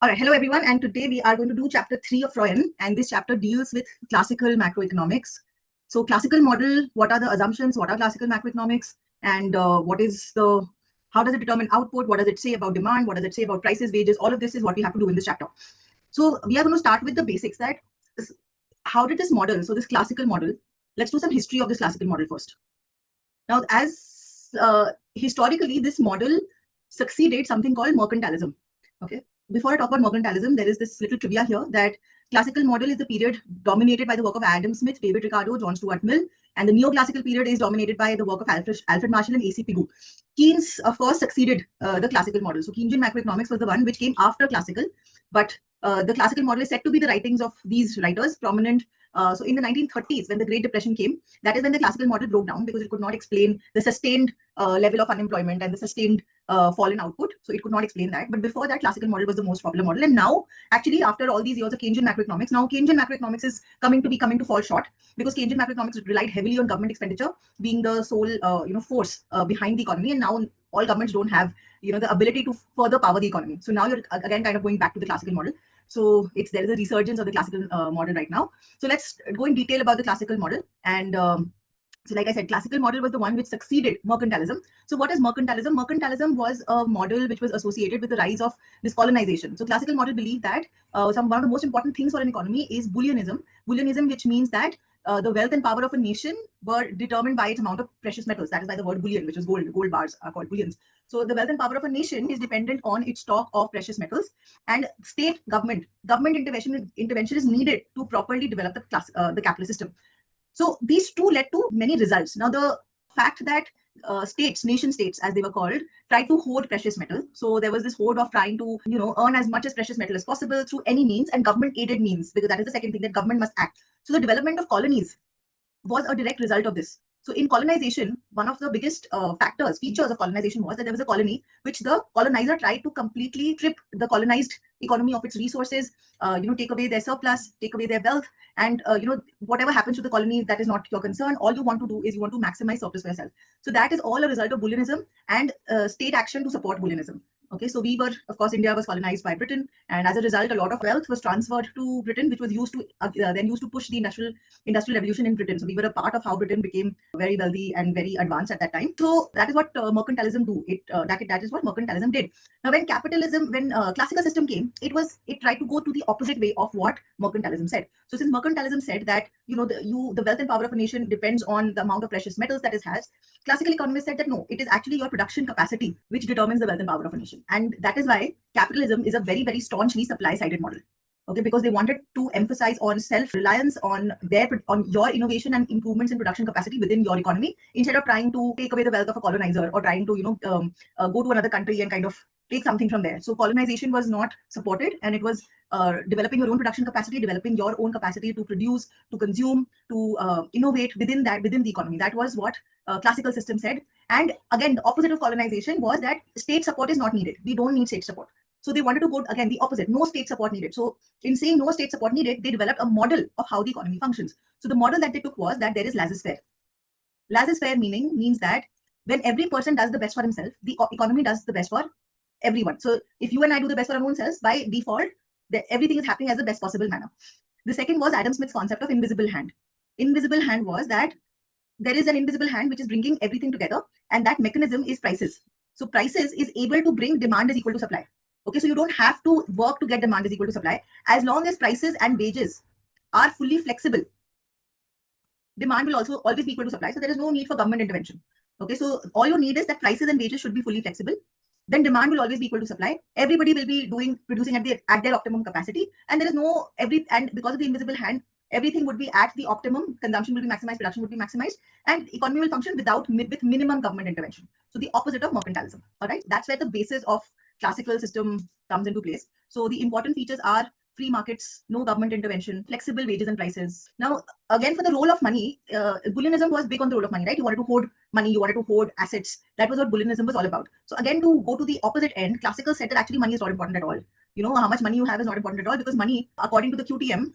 All right, hello everyone, and today we are going to do chapter 3 of Freud, and this chapter deals with classical macroeconomics. So classical model, what are the assumptions, what are classical macroeconomics, and how does it determine output, what does it say about demand, what does it say about prices, wages, all of this is what we have to do in this chapter. So we are going to start with the basics that how did this model, so this classical model, let's do some history of this classical model first. Now, as historically, this model succeeded something called mercantilism. Okay. Before I talk about mercantilism, there is this little trivia here that classical model is the period dominated by the work of Adam Smith, David Ricardo, John Stuart Mill, and the neoclassical period is dominated by the work of Alfred Marshall and A.C. Pigou. Keynes, of course, succeeded the classical model. So Keynesian macroeconomics was the one which came after classical, but the classical model is said to be the writings of these writers, prominent. So in the 1930s, when the Great Depression came, that is when the classical model broke down because it could not explain the sustained level of unemployment and the sustained fall in output. So it could not explain that. But before that, classical model was the most popular model. And now, actually, after all these years of Keynesian macroeconomics, now Keynesian macroeconomics is coming to fall short because Keynesian macroeconomics relied heavily on government expenditure being the sole force behind the economy. And now all governments don't have the ability to further power the economy. So now you're again kind of going back to the classical model. So there is a resurgence of the classical model right now. So let's go in detail about the classical model. And so like I said, classical model was the one which succeeded mercantilism. So what is mercantilism? Mercantilism was a model which was associated with the rise of this colonization. So classical model believed that one of the most important things for an economy is bullionism. Bullionism, which means that the wealth and power of a nation were determined by its amount of precious metals. That is why the word bullion, which is gold. Gold bars are called bullions. So the wealth and power of a nation is dependent on its stock of precious metals, and state government intervention is needed to properly develop the capitalist system. So these two led to many results. Now the fact that nation states, as they were called, tried to hoard precious metal. So there was this hoard of trying to, earn as much as precious metal as possible through any means and government-aided means, because that is the second thing, that government must act. So the development of colonies was a direct result of this. So in colonization, one of the biggest features of colonization was that there was a colony which the colonizer tried to completely strip the colonized economy of its resources, take away their surplus, take away their wealth, and whatever happens to the colony, that is not your concern. All you want to do is you want to maximize surplus for yourself. So that is all a result of bullionism and state action to support bullionism. Okay, so India was colonized by Britain, and as a result, a lot of wealth was transferred to Britain, which was used to push the industrial revolution in Britain. So we were a part of how Britain became very wealthy and very advanced at that time. So that is what mercantilism do. That is what mercantilism did. Now, when classical system came, it tried to go to the opposite way of what mercantilism said. So since mercantilism said that the wealth and power of a nation depends on the amount of precious metals that it has, classical economists said that no, it is actually your production capacity which determines the wealth and power of a nation. And that is why capitalism is a very, very staunchly supply-sided model. Okay, because they wanted to emphasize on self-reliance on your innovation and improvements in production capacity within your economy, instead of trying to take away the wealth of a colonizer or trying to go to another country and kind of take something from there. So colonization was not supported, and it was developing your own production capacity, developing your own capacity to produce, to consume, to innovate within the economy. That was what classical system said. And again, the opposite of colonization was that state support is not needed. We don't need state support. So they wanted to go again the opposite, no state support needed. So in saying no state support needed, they developed a model of how the economy functions. So the model that they took was that there is laissez-faire. Laissez-faire means that when every person does the best for himself, the economy does the best for everyone. So if you and I do the best for our own selves, by default, everything is happening as the best possible manner. The second was Adam Smith's concept of invisible hand. Invisible hand was that there is an invisible hand which is bringing everything together, and that mechanism is prices. So prices is able to bring demand is equal to supply. Okay, so you don't have to work to get demand is equal to supply. As long as prices and wages are fully flexible, demand will also always be equal to supply. So there is no need for government intervention. Okay, so all you need is that prices and wages should be fully flexible. Then demand will always be equal to supply. Everybody will be producing at their optimum capacity, and there is and because of the invisible hand, everything would be at the optimum. Consumption will be maximized, production would be maximized, and economy will function with minimum government intervention. So the opposite of mercantilism. All right, that's where the basis of classical system comes into place. So the important features are free markets, no government intervention, flexible wages and prices. Now, again, for the role of money, bullionism was big on the role of money, right? You wanted to hoard money, you wanted to hoard assets. That was what bullionism was all about. So again, to go to the opposite end, classical said that actually money is not important at all. How much money you have is not important at all, because money, according to the QTM,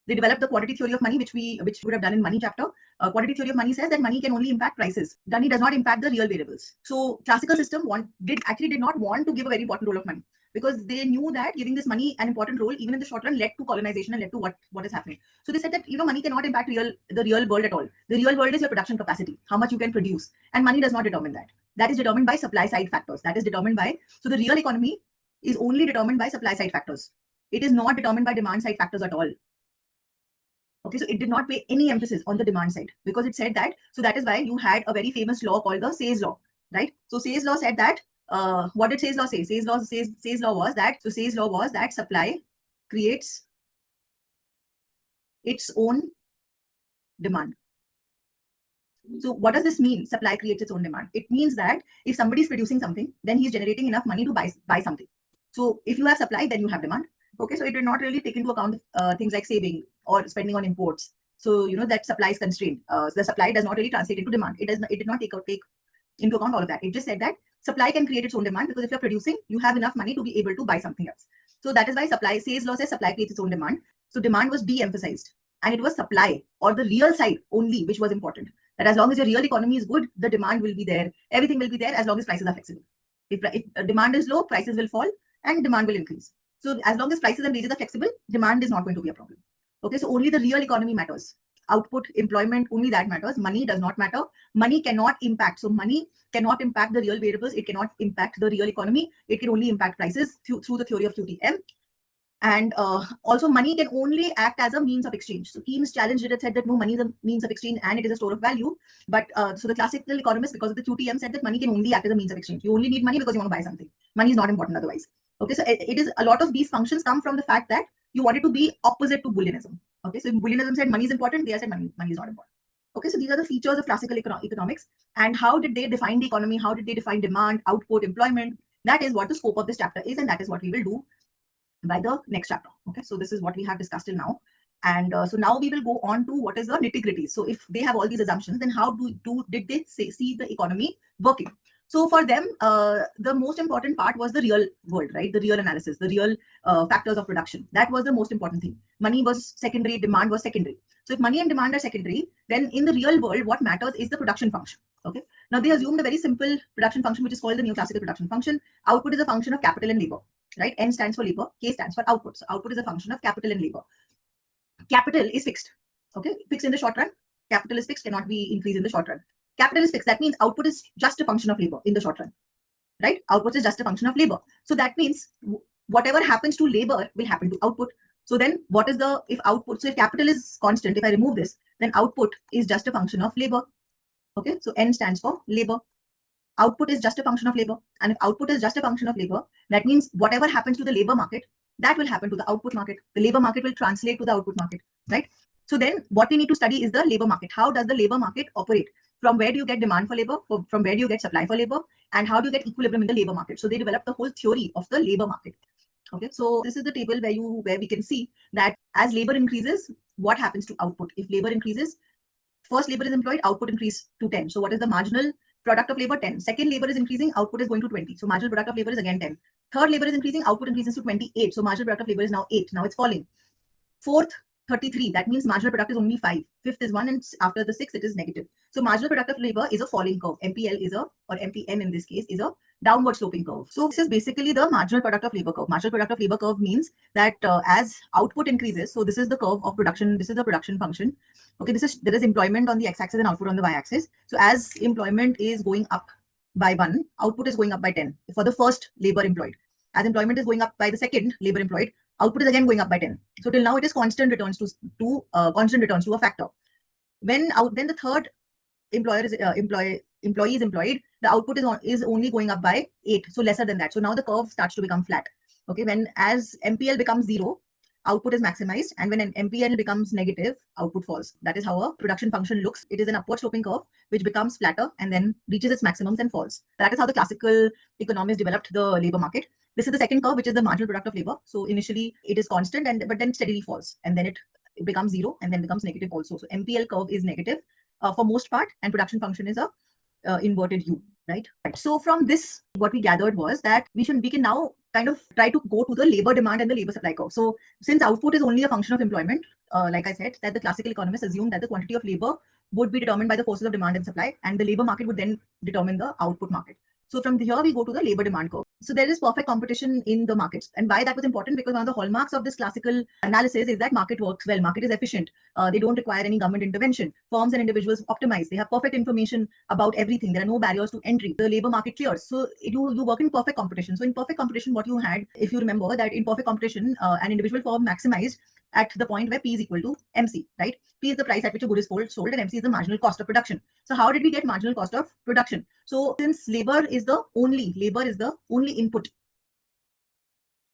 they developed the quantity theory of money, which we would have done in money chapter. Quantity theory of money says that money can only impact prices. Money does not impact the real variables. So classical system did not want to give a very important role of money. because they knew that giving this money an important role, even in the short run, led to colonization and led to what is happening. So they said that money cannot impact the real world at all. The real world is your production capacity, how much you can produce, and money does not determine that. That is determined by supply side factors. That is determined by, so the real economy is only determined by supply side factors. It is not determined by demand side factors at all. Okay, so it did not pay any emphasis on the demand side, because it said that, so that is why you had a very famous law called the Say's law, right? So Say's law said that, what did Say's law say? Say's law was that supply creates its own demand. So what does this mean? Supply creates its own demand. It means that if somebody is producing something, then he's generating enough money to buy something. So if you have supply, then you have demand. Okay, so it did not really take into account things like saving or spending on imports. So that supply is constrained. The supply does not really translate into demand. It did not take into account all of that. It just said that supply can create its own demand, because if you're producing, you have enough money to be able to buy something else. So that is why Say's law says supply creates its own demand. So demand was de-emphasized, and it was supply, or the real side only, which was important. That as long as your real economy is good, the demand will be there. Everything will be there as long as prices are flexible. If demand is low, prices will fall and demand will increase. So as long as prices and wages are flexible, demand is not going to be a problem. Okay, so only the real economy matters. Output, employment, only that matters. Money does not matter. Money cannot impact. So money cannot impact the real variables. It cannot impact the real economy. It can only impact prices through the theory of QTM. And also money can only act as a means of exchange. So Keynes challenged it and said that no, money is a means of exchange and it is a store of value. But so the classical economists, because of the QTM, said that money can only act as a means of exchange. You only need money because you want to buy something. Money is not important otherwise. Okay, so it is, a lot of these functions come from the fact that you wanted to be opposite to Booleanism. Okay, so Booleanism said money is important, they said money is not important. Okay, so these are the features of classical economics. And how did they define the economy? How did they define demand, output, employment? That is what the scope of this chapter is, and that is what we will do by the next chapter. Okay, so this is what we have discussed till now. And so now we will go on to what is the nitty-gritty. So if they have all these assumptions, then how did they see the economy working? So for them, the most important part was the real world, right? The real analysis, the real factors of production. That was the most important thing. Money was secondary, demand was secondary. So if money and demand are secondary, then in the real world, what matters is the production function. Okay. Now they assumed a very simple production function, which is called the neoclassical production function. Output is a function of capital and labor, right? N stands for labor, K stands for output. So output is a function of capital and labor. Capital is fixed. Okay, fixed in the short run. Capital is fixed, cannot be increased in the short run. Capital is fixed. That means output is just a function of labor in the short run, right? Output is just a function of labor. So that means whatever happens to labor will happen to output. So then what is the, if output, so if capital is constant, if I remove this, then output is just a function of labor. Okay, so N stands for labor. Output is just a function of labor. And if output is just a function of labor, that means whatever happens to the labor market, that will happen to the output market. The labor market will translate to the output market, right? So then what we need to study is the labor market. How does the labor market operate? From where do you get demand for labor? From where do you get supply for labor? And how do you get equilibrium in the labor market? So they developed the whole theory of the labor market. Okay, so this is the table where we can see that as labor increases, what happens to output? If labor increases, first labor is employed, output increase to 10. So what is the marginal product of labor? 10. Second labor is increasing, output is going to 20. So marginal product of labor is again 10. Third labor is increasing, output increases to 28. So marginal product of labor is now 8. Now it's falling. Fourth, 33. That means marginal product is only 5. Fifth is 1, and after the 6, it is negative. So marginal product of labor is a falling curve. MPL is or MPN in this case, is a downward sloping curve. So this is basically the marginal product of labor curve. Marginal product of labor curve means that as output increases, so this is the curve of production. This is the production function. Okay, there is employment on the x-axis and output on the y-axis. So as employment is going up by 1, output is going up by 10 for the first labor employed. As employment is going up by the second labor employed, output is again going up by 10. So till now it is constant returns to a factor. When the third employee is employed, the output is only going up by 8, so lesser than that. So now the curve starts to become flat. Okay, as MPL becomes 0, output is maximized, and when an MPL becomes negative, output falls. That is how a production function looks. It is an upward sloping curve which becomes flatter and then reaches its maximums and falls. That is how the classical economists developed the labor market. This is the second curve, which is the marginal product of labor. So initially it is constant, but then steadily falls, and then it becomes 0 and then becomes negative also. So MPL curve is negative for most part, and production function is a inverted U, right? So from this, what we gathered was that we can now kind of try to go to the labor demand and the labor supply curve. So since output is only a function of employment, like I said, that the classical economists assumed that the quantity of labor would be determined by the forces of demand and supply, and the labor market would then determine the output market. So from here, we go to the labor demand curve. So there is perfect competition in the markets. And why that was important? Because one of the hallmarks of this classical analysis is that market works well. Market is efficient. They don't require any government intervention. Firms and individuals optimize. They have perfect information about everything. There are no barriers to entry. The labor market clears. So you work in perfect competition. So in perfect competition, what you had, if you remember that in perfect competition, an individual firm maximized at the point where P is equal to MC, right? P is the price at which a good is sold and MC is the marginal cost of production. So how did we get marginal cost of production? So since labor is the only input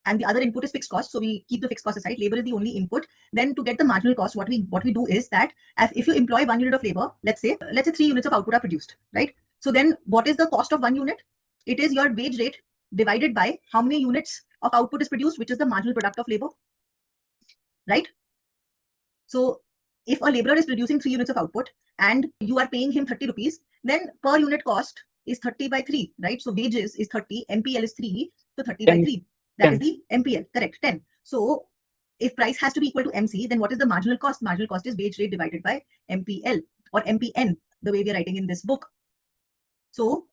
and the other input is fixed cost, so we keep the fixed cost aside, labor is the only input. Then to get the marginal cost, what we do is that if you employ 1 unit of labor, let's say 3 units of output are produced, right? So then what is the cost of 1 unit? It is your wage rate divided by how many units of output is produced, which is the marginal product of labor, right? So if a laborer is producing 3 units of output and you are paying him 30 rupees, then per unit cost is 30 by 3, right? So wages is 30, MPL is 3, so 30 by 3. That 10. Is the MPL, correct, 10. So if price has to be equal to MC, then what is the marginal cost? Marginal cost is wage rate divided by MPL or MPN, the way we are writing in this book. So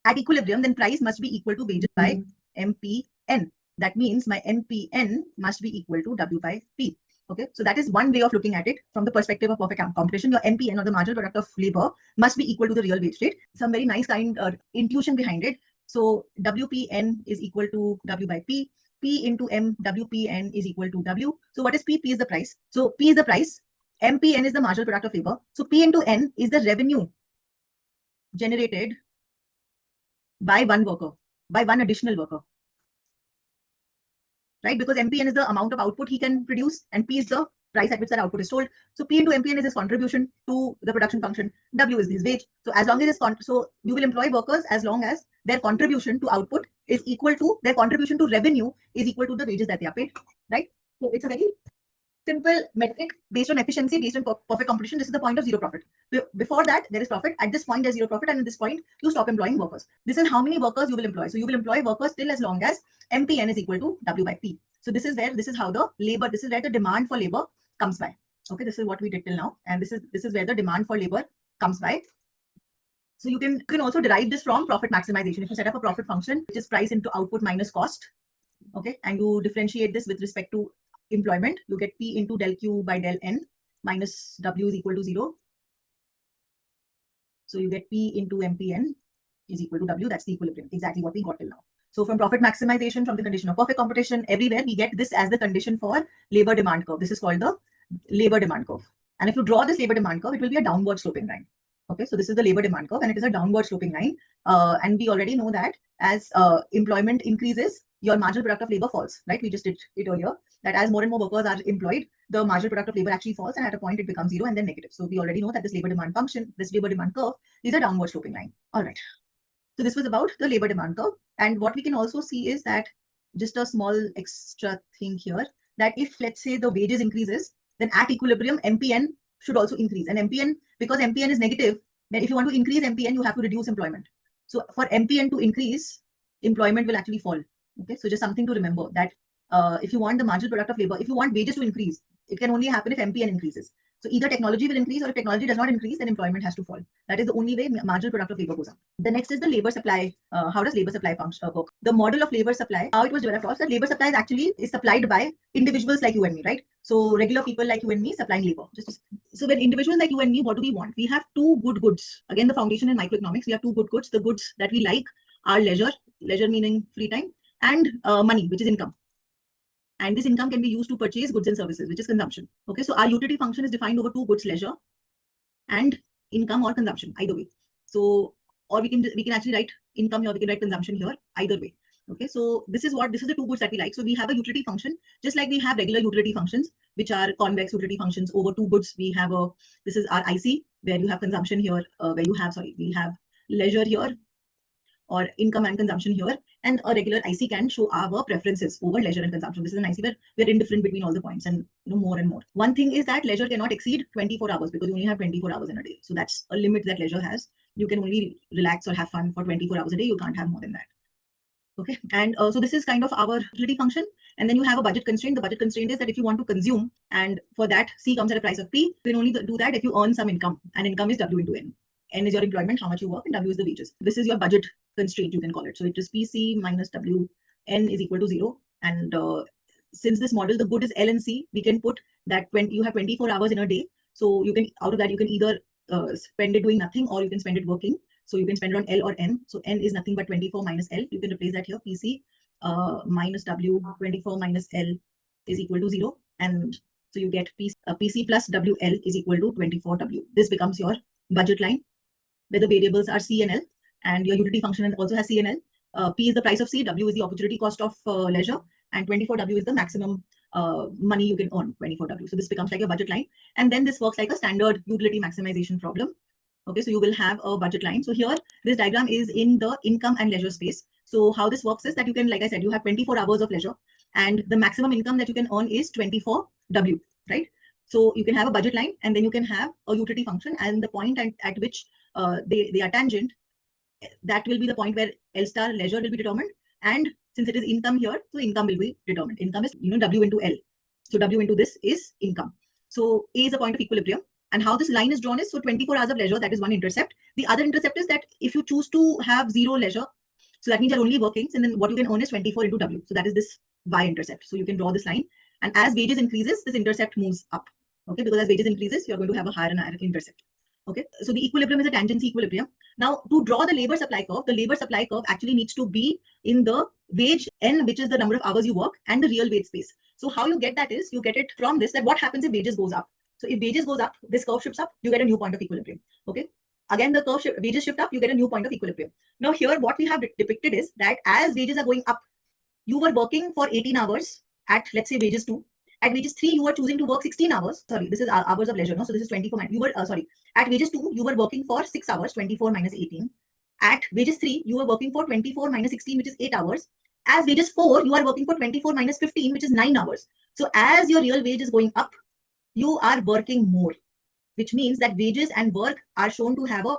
at equilibrium, then price must be equal to wages by MPN. That means my MPN must be equal to W by P. Okay, so that is one way of looking at it from the perspective of perfect competition. Your MPN or the marginal product of labor must be equal to the real wage rate. Some very nice kind intuition behind it. So WPN is equal to W by P. P into M, WPN is equal to W. So what is P? P is the price. So P is the price. MPN is the marginal product of labor. So P into N is the revenue generated by one worker, by one additional worker. Right? Because MPN is the amount of output he can produce and P is the price at which that output is sold. So P into MPN is his contribution to the production function. W is his wage. So as long as so you will employ workers as long as their contribution to output is equal to their contribution to revenue is equal to the wages that they are paid. Right? So it's a very simple metric based on efficiency, based on perfect competition. This is the point of zero profit. Before that, there is profit. At this point, there's zero profit. And at this point, you stop employing workers. This is how many workers you will employ. So you will employ workers till as long as MPN is equal to W by P. So this is how the labor, this is where the demand for labor comes by. Okay, this is what we did till now. And this is where the demand for labor comes by. So you can also derive this from profit maximization. If you set up a profit function, which is price into output minus cost, okay, and you differentiate this with respect to employment, you get P into del Q by del N minus W is equal to 0. So you get P into MPN is equal to W. That's the equilibrium, exactly what we got till now. So from profit maximization, from the condition of perfect competition, everywhere we get this as the condition for labor demand curve. This is called the labor demand curve. And if you draw this labor demand curve, it will be a downward sloping line. Okay, so this is the labor demand curve and it is a downward sloping line. And we already know that as employment increases, your marginal product of labor falls, right? We just did it earlier, that as more and more workers are employed, the marginal product of labor actually falls and at a point it becomes 0 and then negative. So we already know that this labor demand function, this labor demand curve is a downward sloping line. All right. So this was about the labor demand curve. And what we can also see is that just a small extra thing here, that if let's say the wages increases, then at equilibrium, MPN should also increase. And MPN, because MPN is negative, then if you want to increase MPN, you have to reduce employment. So for MPN to increase, employment will actually fall. Okay, so just something to remember that if you want the marginal product of labor, if you want wages to increase, it can only happen if MPN increases. So either technology will increase or if technology does not increase, then employment has to fall. That is the only way marginal product of labor goes up. The next is the labor supply. How does labor supply function work? The model of labor supply, how it was developed was that labor supply is supplied by individuals like you and me, right? So regular people like you and me supplying labor. So when individuals like you and me, what do we want? We have two good goods. Again, the foundation in microeconomics, we have two good goods. The goods that we like are leisure meaning free time, and money, which is income. And this income can be used to purchase goods and services, which is consumption. Okay, so our utility function is defined over two goods, leisure and income or consumption, either way. So, or we can actually write income here, we can write consumption here, either way. Okay, so this is the two goods that we like. So we have a utility function, just like we have regular utility functions, which are convex utility functions over two goods. We have this is our IC, where you have consumption here, we have leisure here, or income and consumption here, and a regular IC can show our preferences over leisure and consumption. This is an IC where we're indifferent between all the points, and more and more. One thing is that leisure cannot exceed 24 hours because you only have 24 hours in a day. So that's a limit that leisure has. You can only relax or have fun for 24 hours a day. You can't have more than that. Okay, and so this is kind of our utility function. And then you have a budget constraint. The budget constraint is that if you want to consume, and for that C comes at a price of P, you can only do that if you earn some income, and income is W into N. N is your employment, how much you work, and W is the wages. This is your budget constraint, you can call it. So it is PC minus WN is equal to 0. And since this model, the good is L and C, we can put that when you have 24 hours in a day. So you can, out of that, you can either spend it doing nothing, or you can spend it working. So you can spend it on L or N. So N is nothing but 24 minus L. You can replace that here. PC minus W, 24 minus L is equal to 0. And so you get PC plus WL is equal to 24W. This becomes your budget line, where the variables are C and L, and your utility function also has C and L. P is the price of C, W is the opportunity cost of leisure, and 24W is the maximum money you can earn, 24W. So this becomes like a budget line. And then this works like a standard utility maximization problem. Okay, so you will have a budget line. So here, this diagram is in the income and leisure space. So how this works is that you can, like I said, you have 24 hours of leisure, and the maximum income that you can earn is 24W, right? So you can have a budget line, and then you can have a utility function, and the point at which they are tangent, that will be the point where L star leisure will be determined. And since it is income here, so income will be determined. Income is, W into L. So W into this is income. So A is a point of equilibrium. And how this line is drawn is, so 24 hours of leisure, that is one intercept. The other intercept is that if you choose to have 0 leisure, so that means you're only working, and then what you can earn is 24 into W. So that is this y-intercept. So you can draw this line. And as wages increases, this intercept moves up. Okay, because as wages increases, you're going to have a higher and higher intercept. Okay, so the equilibrium is a tangency equilibrium. Now, to draw the labor supply curve, the labor supply curve actually needs to be in the wage N, which is the number of hours you work, and the real wage space. So how you get that is, you get it from this, that what happens if wages goes up. So if wages goes up, this curve shifts up, you get a new point of equilibrium. Okay, again the curve wages shift up, you get a new point of equilibrium. Now here what we have depicted is that as wages are going up, you were working for 18 hours at, let's say, wages 2. At wages 3, you were choosing to work 16 hours. Sorry, this is hours of leisure. No, so this is 24. You were at wages 2, you were working for 6 hours, 24 minus 18. At wages 3, you were working for 24 minus 16, which is 8 hours. As wages 4, you are working for 24 minus 15, which is 9 hours. So as your real wage is going up, you are working more, which means that wages and work are shown to have a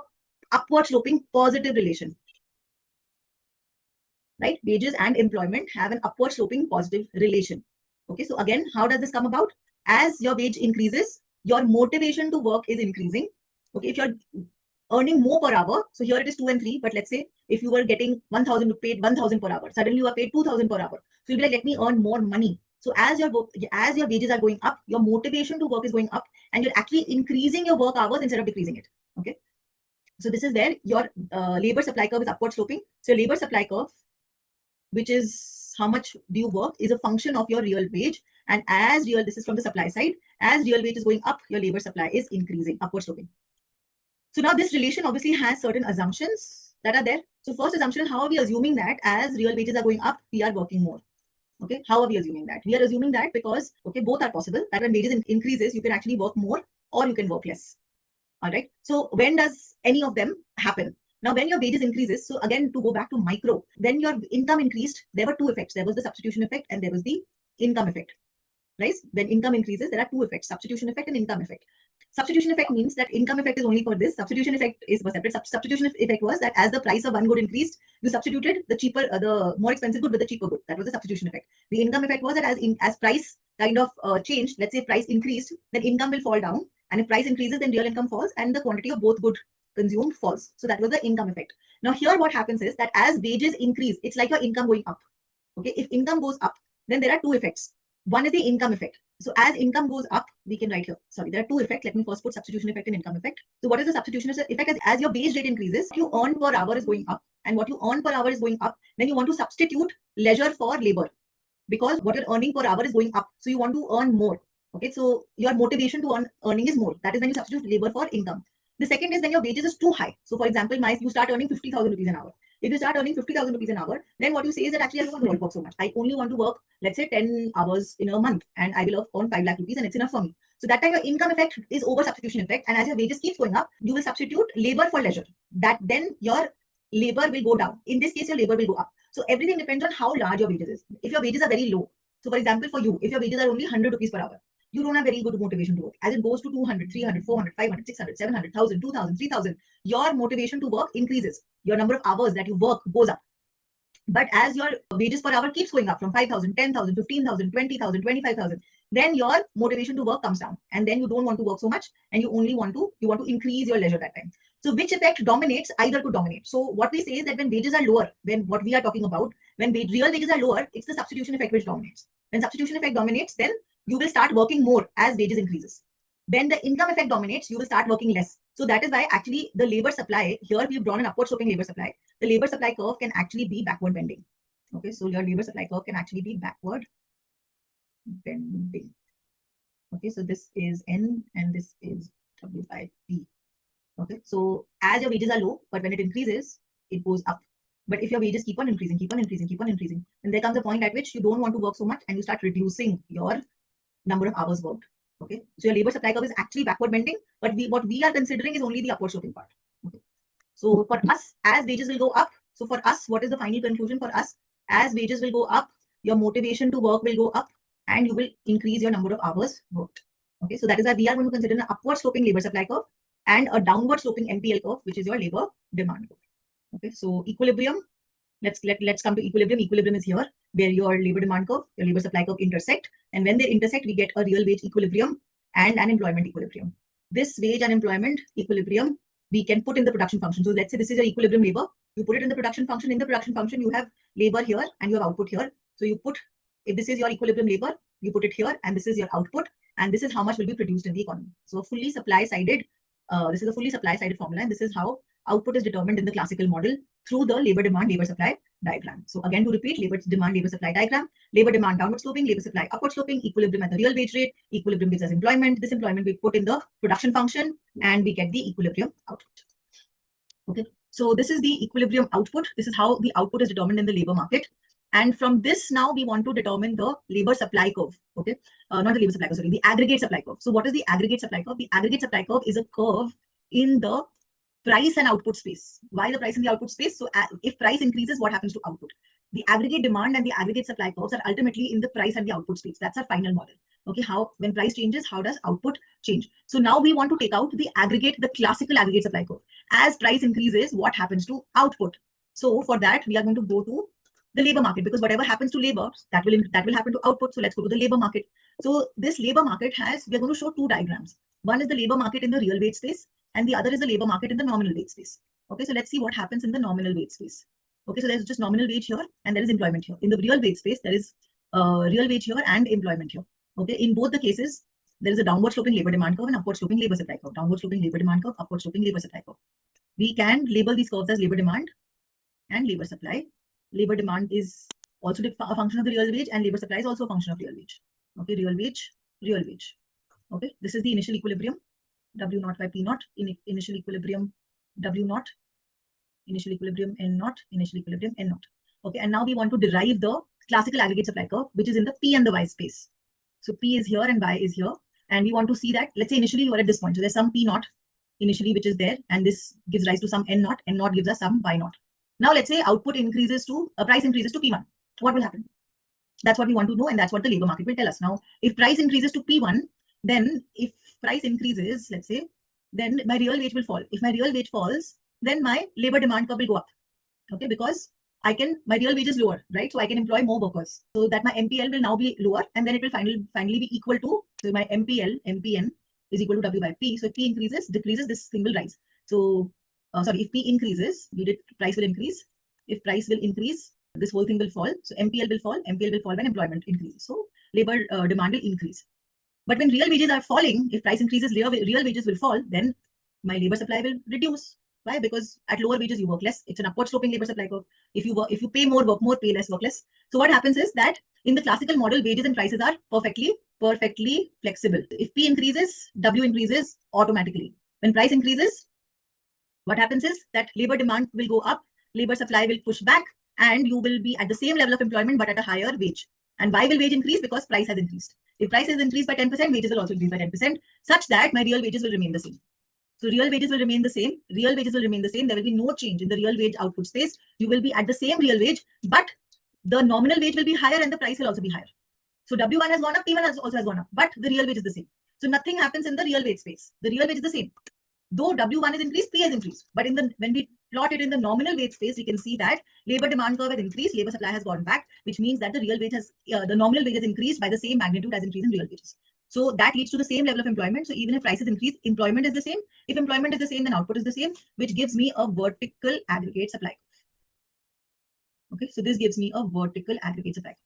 upward sloping positive relation. Right? Wages and employment have an upward sloping positive relation. Okay, so again, how does this come about? As your wage increases, your motivation to work is increasing. Okay, if you're earning more per hour, so here it is 2 and 3, but let's say if you were getting 1,000, paid 1,000 per hour, suddenly you are paid 2,000 per hour. So you'll be like, let me earn more money. So as your wages are going up, your motivation to work is going up, and you're actually increasing your work hours instead of decreasing it. Okay, so this is where your labor supply curve is upward sloping. So labor supply curve, which is how much do you work, is a function of your real wage. And as this is from the supply side, as real wage is going up, your labor supply is increasing, upward sloping. So now this relation obviously has certain assumptions that are there. So first assumption, how are we assuming that as real wages are going up, we are working more? Okay, how are we assuming that? We are assuming that because, okay, both are possible, that when wages increases, you can actually work more or you can work less. All right. So when does any of them happen? Now, when your wages increases, so again, to go back to micro, when your income increased, there were two effects. There was the substitution effect and there was the income effect. Right? When income increases, there are two effects, substitution effect and income effect. Substitution effect means that income effect is only for this. Substitution effect is separate. Substitution effect was that as the price of one good increased, you substituted the more expensive good with the cheaper good. That was the substitution effect. The income effect was that as price kind of changed, let's say price increased, then income will fall down. And if price increases, then real income falls and the quantity of both good consumed falls. So that was the income effect. Now here what happens is that as wages increase, it's like your income going up. Okay, if income goes up, then there are two effects. One is the income effect. So as income goes up, we can write here. Sorry, there are two effects. Let me first put substitution effect and income effect. So what is the substitution effect? As your wage rate increases, what you earn per hour is going up. And what you earn per hour is going up. Then you want to substitute leisure for labor, because what you're earning per hour is going up. So you want to earn more. Okay, so your motivation to earning is more. That is when you substitute labor for income. The second is when your wages is too high. So for example, you start earning 50,000 rupees an hour. If you start earning 50,000 rupees an hour, then what you say is that actually I don't want to work so much. I only want to work, let's say 10 hours in a month, and I will earn 5 lakh rupees and it's enough for me. So that time your income effect is over substitution effect. And as your wages keeps going up, you will substitute labor for leisure. That then your labor will go down. In this case, your labor will go up. So everything depends on how large your wages is. If your wages are very low, so for example, for you, if your wages are only 100 rupees per hour, you don't have very good motivation to work. As it goes to 200, 300, 400, 500, 600, 700, 1000, 2000, 3000, your motivation to work increases. Your number of hours that you work goes up. But as your wages per hour keeps going up from 5,000, 10,000, 15,000, 20,000, 25,000, then your motivation to work comes down, and then you don't want to work so much, and you only want to increase your leisure that time. So which effect dominates? Either could dominate. So what we say is that when wages are lower, when what we are talking about, when real wages are lower, it's the substitution effect which dominates. When substitution effect dominates, then you will start working more as wages increases. When the income effect dominates, you will start working less. So that is why actually the labor supply, here we've drawn an upward sloping labor supply. The labor supply curve can actually be backward bending. Okay, so your labor supply curve can actually be backward bending. Okay, so this is N and this is W by P. Okay, so as your wages are low, but when it increases, it goes up. But if your wages keep on increasing, then there comes a point at which you don't want to work so much and you start reducing your number of hours worked. Okay, so your labor supply curve is actually backward bending, but what we are considering is only the upward sloping part. Okay, so for us, as wages will go up, so for us, what is the final conclusion for us? As wages will go up, your motivation to work will go up, and you will increase your number of hours worked. Okay, so that is why we are going to consider an upward sloping labor supply curve and a downward sloping MPL curve, which is your labor demand curve. Okay, so equilibrium. Let's come to equilibrium. Equilibrium is here, where your labor demand curve, your labor supply curve intersect, and when they intersect, we get a real wage equilibrium and an employment equilibrium. This wage and employment equilibrium we can put in the production function. So let's say this is your equilibrium labor. You put it in the production function. In the production function, you have labor here and you have output here. So you put, if this is your equilibrium labor, you put it here, and this is your output, and this is how much will be produced in the economy. So fully supply-sided. This is a fully supply-sided formula, and this is how output is determined in the classical model through the labor demand, labor supply diagram. So again, to repeat, labor demand, labor supply diagram, labor demand downward sloping, labor supply upward sloping, equilibrium at the real wage rate, equilibrium gives us employment. This employment we put in the production function and we get the equilibrium output. Okay, so this is the equilibrium output. This is how the output is determined in the labor market. And from this, now we want to determine the labor supply curve. Okay, not the labor supply curve, sorry, the aggregate supply curve. So what is the aggregate supply curve? The aggregate supply curve is a curve in the price and output space. Why the price and the output space? So if price increases, what happens to output? The aggregate demand and the aggregate supply curves are ultimately in the price and the output space. That's our final model. Okay, how when price changes, how does output change? So now we want to take out the aggregate, the classical aggregate supply curve. As price increases, what happens to output? So for that, we are going to go to the labor market, because whatever happens to labor, that will happen to output. So let's go to the labor market. So this labor market we are going to show two diagrams. One is the labor market in the real wage space, and the other is the labor market in the nominal wage space. Okay, so let's see what happens in the nominal wage space. Okay, so there's just nominal wage here and there is employment here. In the real wage space, there is real wage here and employment here. Okay, in both the cases, there is a downward sloping labor demand curve and upward sloping labor supply curve. Downward sloping labor demand curve, upward sloping labor supply curve. We can label these curves as labor demand and labor supply. Labor demand is also a function of the real wage, and labor supply is also a function of real wage. Okay, real wage, real wage. Okay, this is the initial equilibrium, W naught by P naught, initial equilibrium W naught, initial equilibrium N naught, initial equilibrium N naught. Okay, and now we want to derive the classical aggregate supply curve, which is in the P and the Y space. So P is here and Y is here, and we want to see that, let's say initially you are at this point, so there's some P naught initially which is there, and this gives rise to some N naught gives us some Y naught. Now let's say output increases to, price increases to P1. What will happen? That's what we want to know, and that's what the labor market will tell us. Now, if price increases to P1, then if price increases, let's say, then my real wage will fall. If my real wage falls, then my labor demand curve will go up. Okay, because my real wage is lower, right? So I can employ more workers. So that my MPL will now be lower, and then it will finally be equal to, so my MPN is equal to W by P. So if P increases, decreases, this thing will rise. So if P increases, price will increase. If price will increase, this whole thing will fall. So MPL will fall when employment increases. So labor demand will increase. But when real wages are falling, if price increases, real wages will fall, then my labor supply will reduce. Why? Because at lower wages, you work less. It's an upward sloping labor supply curve. If you pay more, work more, pay less, work less. So what happens is that in the classical model, wages and prices are perfectly flexible. If P increases, W increases automatically. When price increases, what happens is that labor demand will go up, labor supply will push back, and you will be at the same level of employment but at a higher wage. And why will wage increase? Because price has increased. If price is increased by 10%, wages will also increase by 10%, such that my real wages will remain the same. So real wages will remain the same. Real wages will remain the same. There will be no change in the real wage output space. You will be at the same real wage, but the nominal wage will be higher and the price will also be higher. So W1 has gone up, P1 also has gone up, but the real wage is the same. So nothing happens in the real wage space. The real wage is the same. Though W1 is increased, P has increased. But when we plot it in the nominal wage space, we can see that labor demand curve has increased, labor supply has gone back, which means that the real wage has, the nominal wage has increased by the same magnitude as increase in real wages. So that leads to the same level of employment. So even if prices increase, employment is the same. If employment is the same, then output is the same, which gives me a vertical aggregate supply curve. Okay, so this gives me a vertical aggregate supply curve.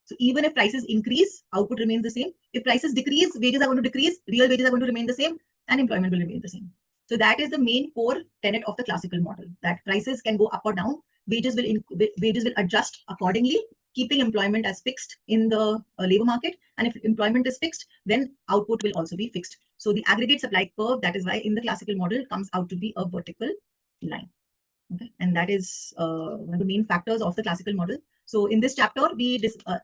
So even if prices increase, output remains the same. If prices decrease, wages are going to decrease, real wages are going to remain the same, and employment will remain the same. So that is the main core tenet of the classical model, that prices can go up or down, wages will adjust accordingly, keeping employment as fixed in the labor market. And if employment is fixed, then output will also be fixed. So the aggregate supply curve, that is why in the classical model, comes out to be a vertical line. Okay, and that is one of the main factors of the classical model. So in this chapter,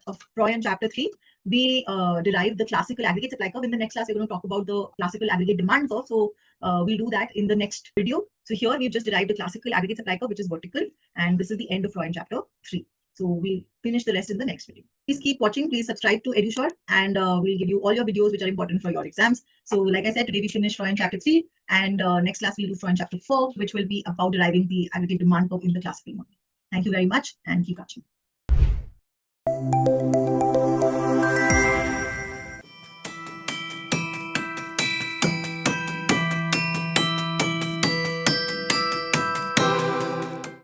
of Freud chapter 3, we derive the classical aggregate supply curve. In the next class, we're going to talk about the classical aggregate demand curve. So we'll do that in the next video. So here we've just derived the classical aggregate supply curve, which is vertical, and this is the end of Freud chapter 3. So we'll finish the rest in the next video. Please keep watching. Please subscribe to EduSure, and we'll give you all your videos which are important for your exams. So like I said, today we finished Freud chapter 3, and next class we'll do Freud chapter 4, which will be about deriving the aggregate demand curve in the classical model. Thank you very much, and keep watching.